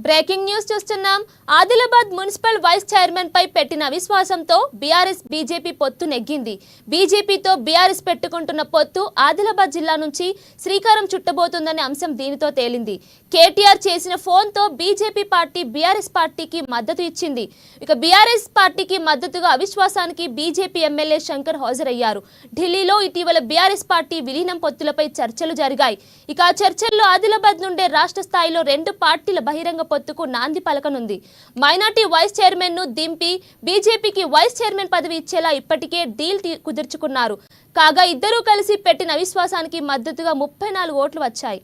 Breaking news చూస్తున్నాం. Adilabad municipal vice chairman పై పెట్టిన అవిశ్వాసంతో BRS BJP పొత్తు నెగ్గింది. బీజేపీతో బీఆర్ఎస్ పెట్టుకుంటున్న పొత్తు ఆదిలాబాద్ జిల్లా నుంచి శ్రీకారం చుట్టబోతుందనే అంశం దీనితో తేలింది. కేటీఆర్ చేసిన ఫోన్తో బీజేపీ పార్టీ బీఆర్ఎస్ పార్టీకి మద్దతు ఇచ్చింది. ఇక బీఆర్ఎస్ పార్టీకి మద్దతుగా అవిశ్వాసానికి బీజేపీ ఎమ్మెల్యే శంకర్ హాజరయ్యారు. ఢిల్లీలో ఇటీవల బీఆర్ఎస్ పార్టీ విలీనం పొత్తులపై చర్చలు జరిగాయి. ఇక ఆ చర్చల్లో ఆదిలాబాద్ నుండే రాష్ట్ర స్థాయిలో రెండు పార్టీల బహిరంగ పొత్తుకు నాంది పలకనుంది. మైనార్టీ వైస్ చైర్మన్ ను దింపి బీజేపీకి వైస్ చైర్మన్ పదవి ఇచ్చేలా ఇప్పటికే డీల్ కుదుర్చుకున్నారు. కాగా ఇద్దరూ కలిసి పెట్టిన అవిశ్వాసానికి మద్దతుగా 34 ఓట్లు వచ్చాయి.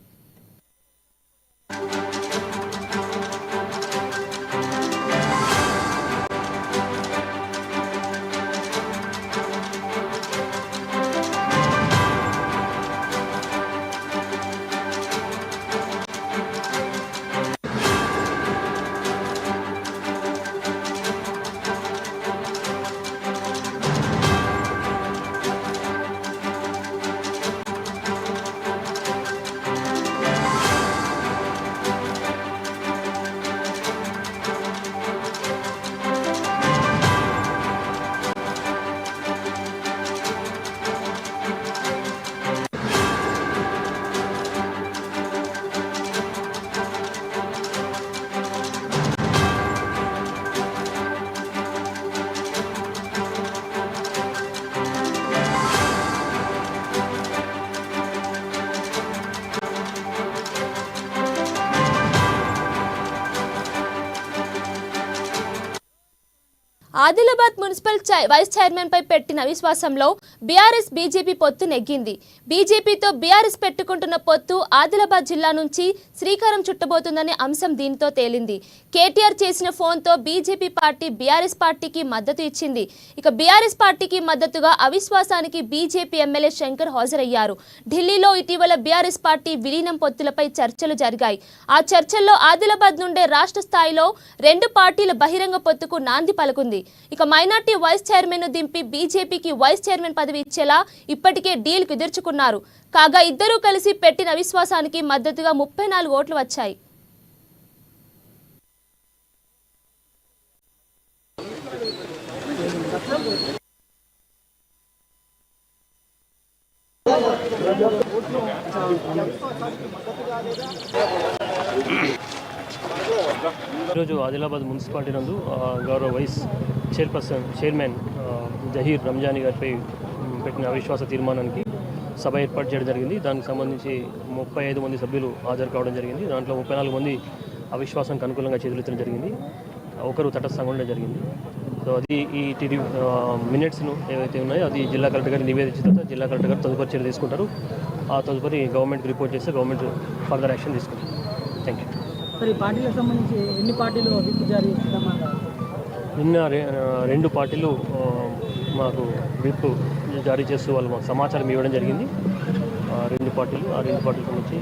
ఆదిలాబాద్ మున్సిపల్ వైస్ చైర్మన్ పై పెట్టిన అవిశ్వాసంలో బీఆర్ఎస్ బీజేపీ పొత్తు నెగ్గింది. బీజేపీతో బీఆర్ఎస్ పెట్టుకుంటున్న పొత్తు ఆదిలాబాద్ జిల్లా నుంచి శ్రీకారం చుట్టబోతుందనే అంశం దీనితో తేలింది. కేటీఆర్ చేసిన ఫోన్తో బీజేపీ పార్టీ బీఆర్ఎస్ పార్టీకి మద్దతు ఇచ్చింది. ఇక బీఆర్ఎస్ పార్టీకి మద్దతుగా అవిశ్వాసానికి బీజేపీ ఎమ్మెల్యే శంకర్ హాజరయ్యారు. ఢిల్లీలో ఇటీవల బీఆర్ఎస్ పార్టీ విలీనం పొత్తులపై చర్చలు జరిగాయి. ఆ చర్చల్లో ఆదిలాబాద్ నుండే రాష్ట్ర స్థాయిలో రెండు పార్టీల బహిరంగ పొత్తుకు నాంది పలుకుంది. ఇక మైనార్టీ వైస్ చైర్మన్ ను దింపి బీజేపీకి వైస్ చైర్మన్ పదవి ఇచ్చేలా ఇప్పటికే డీల్ కుదుర్చుకున్నారు. కాగా ఇద్దరూ కలిసి పెట్టిన అవిశ్వాసానికి మద్దతుగా 34 ఓట్లు వచ్చాయి. ఈరోజు ఆదిలాబాద్ మున్సిపాలిటీ నందు గౌరవ వైస్ చైర్మన్ జహీర్ రంజానీ గారిపై పెట్టిన అవిశ్వాస తీర్మానానికి సభ ఏర్పాటు చేయడం జరిగింది. దానికి సంబంధించి 35 మంది సభ్యులు హాజరు కావడం జరిగింది. దాంట్లో 34 మంది అవిశ్వాసానికి అనుకూలంగా చేతులెత్తడం జరిగింది, ఒకరు తటస్థంగా ఉండడం జరిగింది. సో అది ఈ మినిట్స్ను ఏవైతే ఉన్నాయో అది జిల్లా కలెక్టర్ గారికి నివేదించిన తర్వాత జిల్లా కలెక్టర్ గారు తదుపరి చర్య తీసుకుంటారు. ఆ తదుపరి గవర్నమెంట్కి రిపోర్ట్ చేస్తే గవర్నమెంట్ ఫర్దర్ యాక్షన్ తీసుకుంటారు. Thank you. ఈ పార్టీలకు సంబంధించి ఎన్ని పార్టీలు విప్ జారీ చేస్తామన్నారు? నిన్న 2 పార్టీలు మాకు విప్ జారీ చేస్తూ వాళ్ళు మాకు సమాచారం ఇవ్వడం జరిగింది. 2 పార్టీలు సంబంధించి